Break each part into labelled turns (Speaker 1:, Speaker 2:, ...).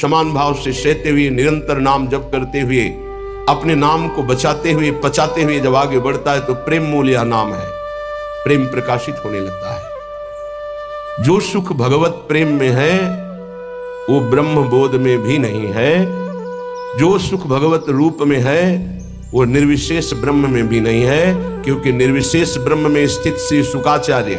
Speaker 1: समान भाव से सहते हुए, निरंतर नाम जप करते हुए, अपने नाम को बचाते हुए, पचाते हुए जब आगे बढ़ता है तो प्रेम मूल यह नाम है, प्रेम प्रकाशित होने लगता है। जो सुख भगवत प्रेम में है वो ब्रह्म बोध में भी नहीं है। जो सुख भगवत रूप में है वो निर्विशेष ब्रह्म में भी नहीं है, क्योंकि निर्विशेष ब्रह्म में स्थित श्री शुकाचार्य,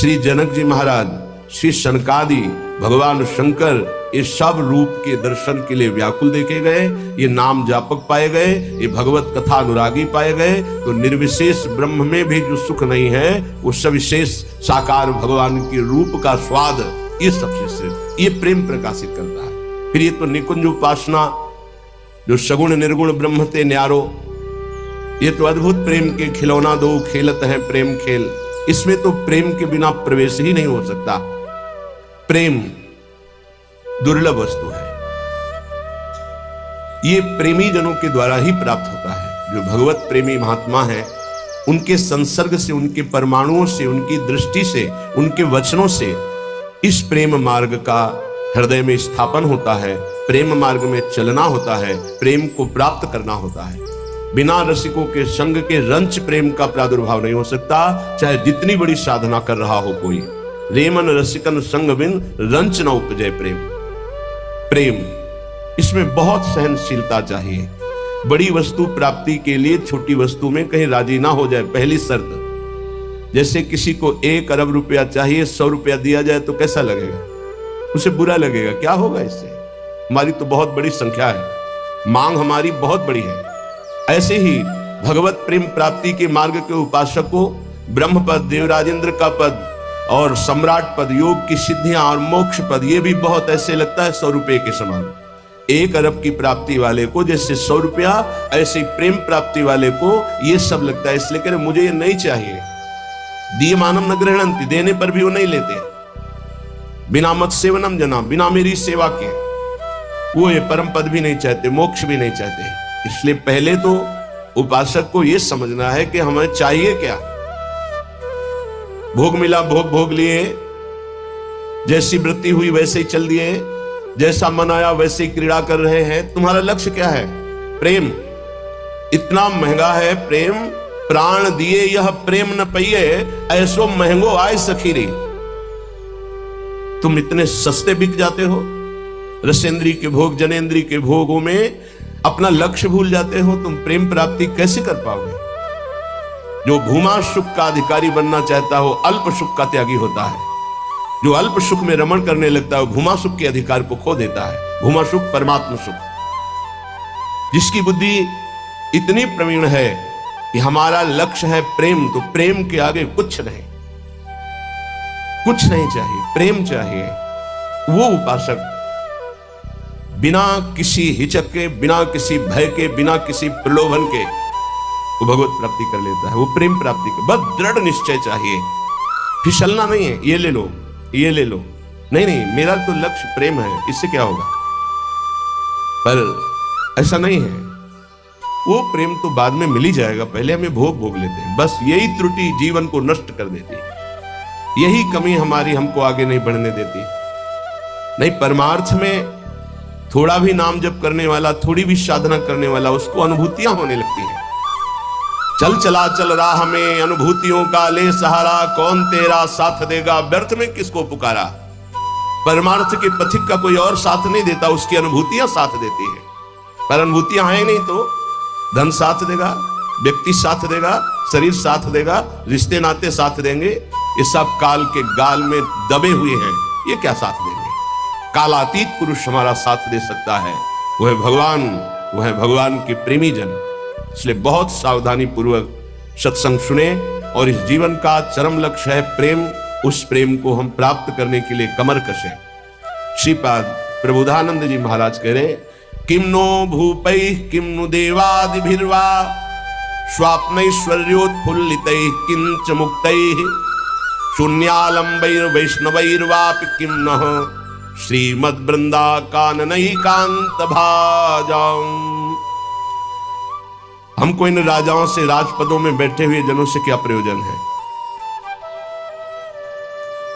Speaker 1: श्री जनक जी महाराज, श्री शनकादि, भगवान शंकर, ये सब रूप के दर्शन के लिए व्याकुल देखे गए, ये नाम जापक पाए गए, ये भगवत कथा अनुरागी पाए गए। तो निर्विशेष ब्रह्म में भी जो सुख नहीं है वो सविशेष साकार भगवान के रूप का स्वाद, ये सबसे श्रेष्ठ, ये प्रेम प्रकाशित करता है। फिर ये तो निकुंज उपासना, जो सगुण निर्गुण ब्रह्म ते न्यारो, ये तो अद्भुत प्रेम के खिलौना दो खेलत है प्रेम खेल। इसमें तो प्रेम के बिना प्रवेश ही नहीं हो सकता। प्रेम दुर्लभ वस्तु है, ये प्रेमी जनों के द्वारा ही प्राप्त होता है। जो भगवत प्रेमी महात्मा हैं, उनके संसर्ग से, उनके परमाणुओं से, उनकी दृष्टि से, उनके वचनों से इस प्रेम मार्ग का हृदय में स्थापन होता है, प्रेम मार्ग में चलना होता है, प्रेम को प्राप्त करना होता है। बिना रसिकों के संग के रंच प्रेम का प्रादुर्भाव नहीं हो सकता, चाहे जितनी बड़ी साधना कर रहा हो कोई। रेमन रसिकन संग बिन रंच न उपजय प्रेम। प्रेम, इसमें बहुत सहनशीलता चाहिए। बड़ी वस्तु प्राप्ति के लिए छोटी वस्तु में कहीं राजी ना हो जाए, पहली शर्त। जैसे किसी को 1 अरब रुपया चाहिए, 100 रुपया दिया जाए तो कैसा लगेगा? उसे बुरा लगेगा। क्या होगा इससे? हमारी तो बहुत बड़ी संख्या है, मांग हमारी बहुत बड़ी है। ऐसे ही भगवत प्रेम प्राप्ति के मार्ग के उपासक को ब्रह्म पद, देवराजेंद्र का पद और सम्राट पद, योग की सिद्धियां और मोक्ष पद, ये भी बहुत ऐसे लगता है 100 रुपये के समान। 1 अरब की प्राप्ति वाले को जैसे 100 रुपया, ऐसे ही प्रेम प्राप्ति वाले को ये सब लगता है। इसलिए कह रहे मुझे ये नहीं चाहिए। दीयमानम न गृह्णन्ति, देने पर भी वो नहीं लेते। बिना मत सेवनम जना, बिना मेरी सेवा के वो ये परम पद भी नहीं चाहते, मोक्ष भी नहीं चाहते। इसलिए पहले तो उपासक को ये समझना है कि हमें चाहिए क्या। भोग मिला, भोग भोग लिए, जैसी वृत्ति हुई वैसे ही चल दिए, जैसा मन आया वैसे ही क्रीड़ा कर रहे हैं। तुम्हारा लक्ष्य क्या है? प्रेम। इतना महंगा है प्रेम, प्राण दिए यह प्रेम न पइए, ऐसो महंगो आय सखीरी। तुम इतने सस्ते बिक जाते हो, रसेंद्री के भोग, जनेंद्री के भोगों में अपना लक्ष्य भूल जाते हो। तुम प्रेम प्राप्ति कैसे कर पाओगे? जो भूमा सुख का अधिकारी बनना चाहता हो, अल्प सुख का त्यागी होता है। जो अल्प सुख में रमण करने लगता है, भूमा सुख के अधिकार को खो देता है। भूमा सुख परमात्मा सुख। जिसकी बुद्धि इतनी प्रवीण है कि हमारा लक्ष्य है प्रेम, तो प्रेम के आगे कुछ नहीं, कुछ नहीं चाहिए, प्रेम चाहिए। वो उपासक बिना किसी हिचक के, बिना किसी भय के, बिना किसी प्रलोभन के वो भगवत प्राप्ति कर लेता है। वो प्रेम प्राप्ति के बस दृढ़ निश्चय चाहिए, फिसलना नहीं है। ये ले लो, ये ले लो, नहीं नहीं, मेरा तो लक्ष्य प्रेम है, इससे क्या होगा। पर ऐसा नहीं है। वो प्रेम तो बाद में मिल ही जाएगा, पहले हमें भोग भोग लेते हैं। बस यही त्रुटि जीवन को नष्ट कर देती है, यही कमी हमारी हमको आगे नहीं बढ़ने देती। नहीं, परमार्थ में थोड़ा भी नाम जप करने वाला, थोड़ी भी साधना करने वाला, उसको अनुभूतियां होने लगती हैं। चल चला चल राह में अनुभूतियों का ले सहारा, कौन तेरा साथ देगा, व्यर्थ में किसको पुकारा। परमार्थ के पथिक का कोई और साथ नहीं देता, उसकी अनुभूतियां साथ देती है। पर अनुभूतियां हैं नहीं तो धन साथ देगा, व्यक्ति साथ देगा, शरीर साथ देगा, रिश्ते नाते साथ देंगे। ये सब काल के गाल में दबे हुए हैं, ये क्या साथ देंगे। कालातीत पुरुष हमारा साथ दे सकता है, वह है भगवान, वह है भगवान के प्रेमी जन। इसलिए बहुत सावधानी पूर्वक सत्संग सुने, और इस जीवन का चरम लक्ष्य है प्रेम। उस प्रेम को हम प्राप्त करने के लिए कमर कसें। श्रीपाद प्रबोधानंद जी महाराज कह रहे, किम नो भूपैः किम नु देवादिभिर्वा स्वाप्नैश्वर्योत्फुल्लितैः किंच मुक्तैः शून्यालंबैर्वैष्णवैर्वापि किम नः श्रीमद्वृंदा काननैकांत भाजाम्। हमको इन राजाओं से, राजपदों में बैठे हुए जनों से क्या प्रयोजन है?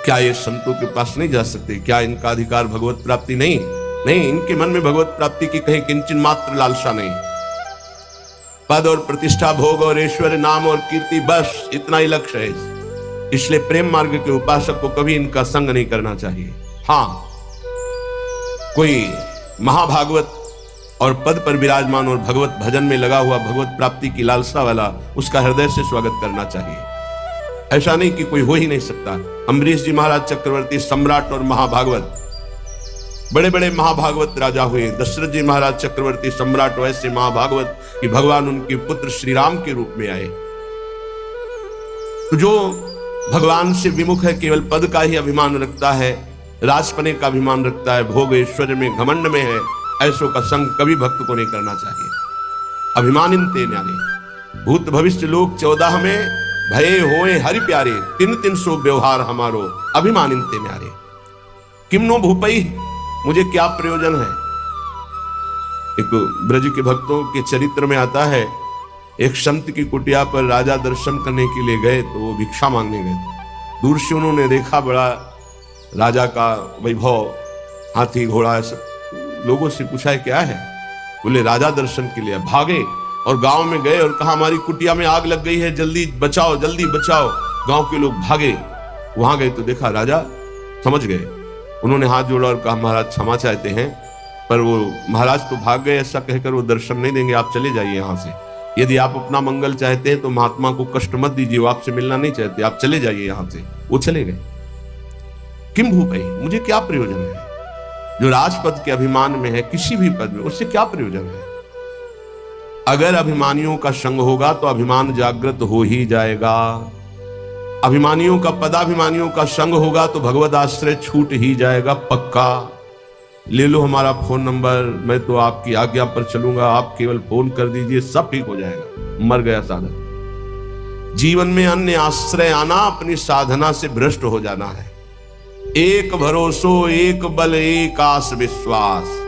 Speaker 1: क्या ये संतों के पास नहीं जा सकते? क्या इनका अधिकार भगवत प्राप्ति नहीं? नहीं, इनके मन में भगवत प्राप्ति की कहीं किंचन मात्र लालसा नहीं। पद और प्रतिष्ठा, भोग और ऐश्वर्य, नाम और कीर्ति, बस इतना ही लक्ष्य है। इसलिए प्रेम मार्ग के उपासक को कभी इनका संग नहीं करना चाहिए। हाँ, कोई महाभागवत और पद पर विराजमान और भगवत भजन में लगा हुआ, भगवत प्राप्ति की लालसा वाला, उसका हृदय से स्वागत करना चाहिए। ऐसा नहीं कि कोई हो ही नहीं सकता। अम्बरीश जी महाराज चक्रवर्ती, सम्राट और महाभागवत, बड़े बड़े महाभागवत राजा हुए। दशरथ जी महाराज चक्रवर्ती, सम्राट, वैसे महाभागवत कि भगवान उनके पुत्र श्री राम के रूप में आए। तो जो भगवान से विमुख है, केवल पद का ही अभिमान रखता है, राजपने का अभिमान रखता है, भोग ऐश्वर्य में घमंड में है, ऐसों का संग कभी भक्त को नहीं करना चाहिए। अभिमानिन्ते न्यारे भूत भविष्य लोक 14 में भये होए हरि प्यारे, 300 व्यवहार हमारो अभिमानिन्ते न्यारे। किमनो भूपई, मुझे क्या प्रयोजन है। एक ब्रज के भक्तों के चरित्र में आता है, एक संत की कुटिया पर राजा दर्शन करने के लिए गए तो वो भिक्षा मांगने गए। दूर से उन्होंने देखा बड़ा राजा का वैभव, हाथी घोड़ा, सब लोगों से पूछा है क्या है। बोले राजा दर्शन के लिए। भागे और गांव में गए और कहा हमारी कुटिया में आग लग गई है, जल्दी बचाओ, जल्दी बचाओ। गांव के लोग भागे, वहां गए तो देखा राजा समझ गए। उन्होंने हाथ जोड़ा और कहा महाराज क्षमा चाहते हैं, पर वो महाराज तो भाग गए, ऐसा कहकर वो दर्शन नहीं देंगे, आप चले जाइए यहाँ से। यदि आप अपना मंगल चाहते हैं तो महात्मा को कष्ट मत दीजिए, वो आपसे मिलना नहीं चाहते, आप चले जाइए यहाँ से। वो चले गए। किम भूपई, मुझे क्या प्रयोजन है। जो राजपद के अभिमान में है, किसी भी पद में, उससे क्या प्रयोजन है। अगर अभिमानियों का संग होगा तो अभिमान जागृत हो ही जाएगा। अभिमानियों का, पदाभिमानियों का संग होगा तो भगवत आश्रय छूट ही जाएगा, पक्का। ले लो हमारा फोन नंबर, मैं तो आपकी आज्ञा पर चलूंगा, आप केवल फोन कर दीजिए, सब ठीक हो जाएगा। मर गया साधक। जीवन में अन्य आश्रय आना अपनी साधना से भ्रष्ट हो जाना है। एक भरोसो, एक बल, एक आस विश्वास,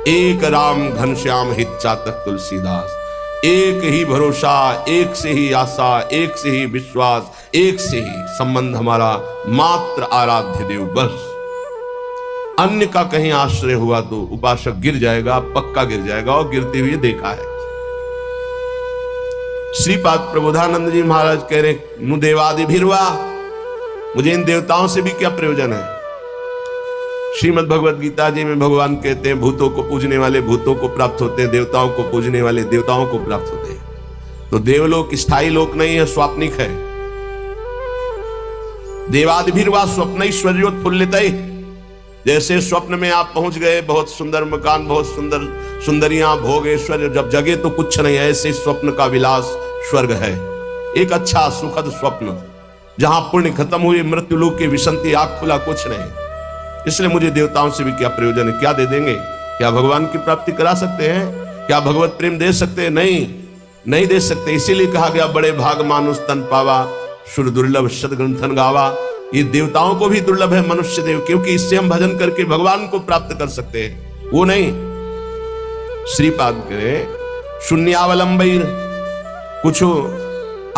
Speaker 1: एक राम घनश्याम हित चातक तुलसीदास। एक ही भरोसा, एक से ही आशा, एक से ही विश्वास, एक से ही संबंध हमारा, मात्र आराध्य देव, बस। अन्य का कहीं आश्रय हुआ तो उपासक गिर जाएगा, पक्का गिर जाएगा, और गिरते हुए देखा है। श्रीपाद प्रबोधानंद जी महाराज कह रहे, नु देवादि भिरवा, मुझे इन देवताओं से भी क्या प्रयोजन है। श्रीमद् भगवत गीता जी में भगवान कहते हैं, भूतों को पूजने वाले भूतों को प्राप्त होते हैं, देवताओं को पूजने वाले देवताओं को प्राप्त होते हैं। तो देवलोक स्थायी लोक नहीं है, स्वाप्निक है। देवादिभिर्वा स्वप्नैश्वर्योत्फुल्लितैः, जैसे स्वप्न में आप पहुंच गए, बहुत सुंदर मकान, बहुत सुंदर सुंदरियां, भोग ऐश्वर्य, जब जगे तो कुछ नहीं, ऐसे स्वप्न का विलास स्वर्ग है। एक अच्छा सुखद स्वप्न, जहां पुण्य खत्म हुई, मृत्यु लोक की विसंति, आग खुला, कुछ नहीं। इसलिए मुझे देवताओं से भी क्या प्रयोजन है। क्या दे देंगे? क्या भगवान की प्राप्ति करा सकते हैं? क्या भगवत प्रेम दे सकते हैं? नहीं, नहीं दे सकते। इसीलिए कहा गया, बड़े भाग मानुष तन पावा, सुर दुर्लभ सदग्रंथन गावा। ये देवताओं को भी दुर्लभ है मनुष्य देव, क्योंकि इससे हम भजन करके भगवान को प्राप्त कर सकते हैं, वो नहीं। श्रीपाद करे शून्यावलंबीर, कुछ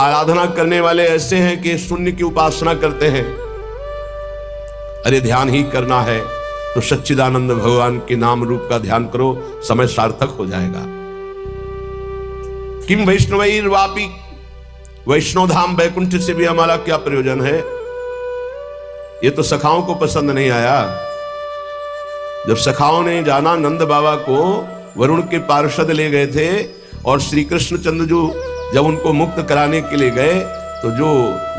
Speaker 1: आराधना करने वाले ऐसे हैं कि शून्य की उपासना करते हैं। अरे ध्यान ही करना है तो सच्चिदानंद भगवान के नाम रूप का ध्यान करो, समय सार्थक हो जाएगा। किम वैष्णवैर वापी, वैष्णव धाम वैकुंठ से भी हमारा क्या प्रयोजन है। ये तो सखाओं को पसंद नहीं आया। जब सखाओं ने जाना, नंद बाबा को वरुण के पार्षद ले गए थे, और श्री कृष्ण चंद्र जो जब उनको मुक्त कराने के लिए गए, तो जो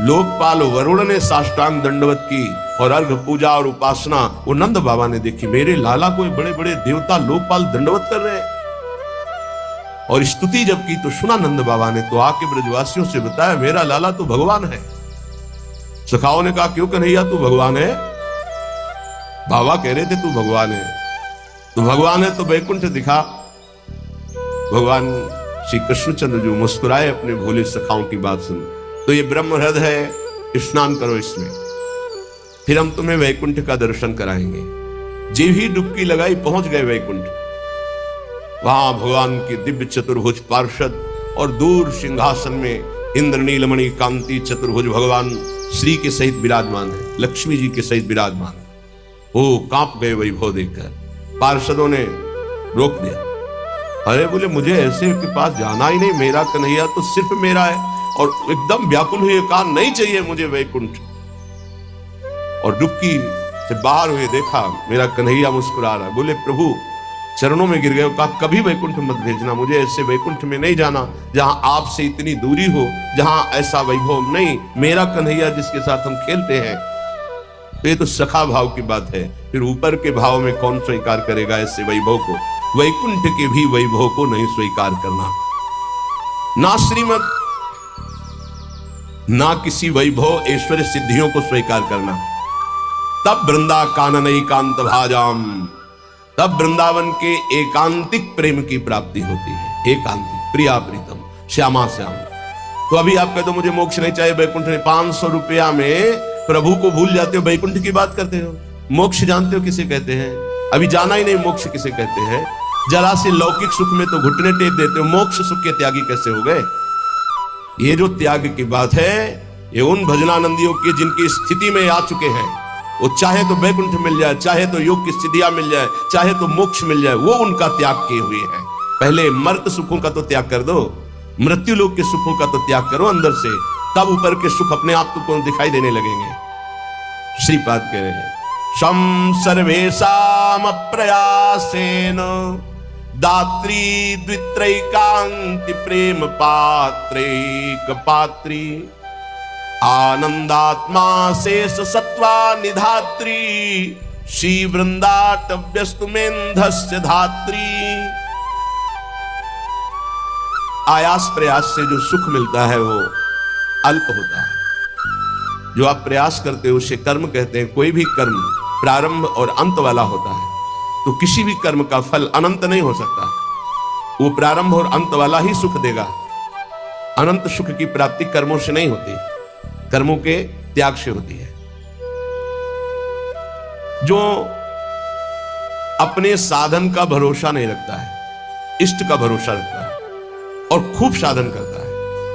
Speaker 1: लोकपाल वरुण ने साष्टांग दंडवत की और अर्घ पूजा और उपासना वो नंद बाबा ने देखी। मेरे लाला को बड़े बड़े देवता लोकपाल दंडवत कर रहे हैं। और स्तुति जब की तो सुना नंद बाबा ने, तो आके ब्रजवासियों से बताया, मेरा लाला तो भगवान है। सखाओं ने कहा, क्यों कन्हैया तू भगवान है? बाबा कह रहे थे तू भगवान है। तू भगवान है तो वैकुंठ दिखा। भगवान श्री कृष्णचंद्र जो मुस्कुराए अपने भोले सखाओं की बात सुन, तो ये ब्रह्म हृदय है, स्नान करो इसमें, फिर हम तुम्हें वैकुंठ का दर्शन कराएंगे। जीव ही डुबकी लगाई, पहुंच गए वैकुंठ। वहां भगवान की दिव्य चतुर्भुज पार्षद, और दूर सिंहासन में इंद्र नीलमणि कांति चतुर्भुज भगवान श्री के सहित विराजमान है, लक्ष्मी जी के सहित विराजमान है। वो कांप गए वैभव देखकर। पार्षदों ने रोक दिया। अरे बोले मुझे ऐसे के पास जाना ही नहीं, मेरा कन्हैया तो सिर्फ मेरा है। और एकदम व्याकुल हुए, कहा नहीं चाहिए मुझे वैकुंठ। और डुबकी से बाहर हुए, देखा मेरा कन्हैया मुस्कुरा रहा है। बोले प्रभु चरणों में गिर गए, कहा कभी वैकुंठ मत भेजना, मुझे ऐसे वैकुंठ में नहीं जाना जहां आपसे इतनी दूरी हो, जहां ऐसा वैभव नहीं। मेरा कन्हैया जिसके साथ हम खेलते हैं, तो ये तो सखा भाव की बात है, फिर ऊपर के भाव में कौन स्वीकार करेगा ऐसे वैभव को। वैकुंठ के भी वैभव को नहीं स्वीकार करना, ना श्रीमत, ना किसी वैभव ऐश्वर्य सिद्धियों को स्वीकार करना। तब वृंदा कानन एकांत भाजाम, तब वृंदावन के एकांतिक प्रेम की प्राप्ति होती है। एकांतिक, प्रिया प्रीतम, श्यामा श्याम। तो अभी आप कहते हो मुझे मोक्ष नहीं चाहिए, वैकुंठ नहीं, 500 रुपया में प्रभु को भूल जाते हो, वैकुंठ की बात करते हो। मोक्ष जानते हो किसे कहते हैं? अभी जाना ही नहीं मोक्ष किसे कहते हैं। जरा से लौकिक सुख में तो घुटने टेक देते हो, मोक्ष सुख के त्यागी कैसे हो गए? ये जो त्याग की बात है, ये उन भजनानंदियों की जिनकी स्थिति में आ चुके हैं। वो चाहे तो वैकुंठ मिल जाए, चाहे तो योग की सिद्धियां मिल जाए, चाहे तो मोक्ष मिल जाए, वो उनका त्याग किए हुए हैं। पहले मर्त सुखों का तो त्याग कर दो, मृत्यु लोक के सुखों का तो त्याग करो अंदर से, तब ऊपर के सुख अपने आप तुमको दिखाई देने लगेंगे। श्रीपाद कह रहे हैं, शम सर्वेषाम प्रयासेन दात्री द्वित्रैकांति प्रेम पात्रैक पात्री आनंदात्मा शेष सत्वा निधात्री श्री वृंदाटव्यस्तु मेंधस्य धात्री। आयास प्रयास से जो सुख मिलता है वो अल्प होता है। जो आप प्रयास करते हो उसे कर्म कहते हैं। कोई भी कर्म प्रारंभ और अंत वाला होता है, तो किसी भी कर्म का फल अनंत नहीं हो सकता। वो प्रारंभ और अंत वाला ही सुख देगा। अनंत सुख की प्राप्ति कर्मों से नहीं होती, कर्मों के त्याग से होती है। जो अपने साधन का भरोसा नहीं रखता है, इष्ट का भरोसा रखता है और खूब साधन करता है,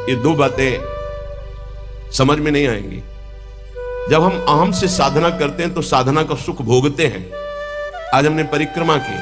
Speaker 1: ये दो बातें समझ में नहीं आएंगी। जब हम अहम से साधना करते हैं तो साधना का सुख भोगते हैं। आज हमने परिक्रमा की,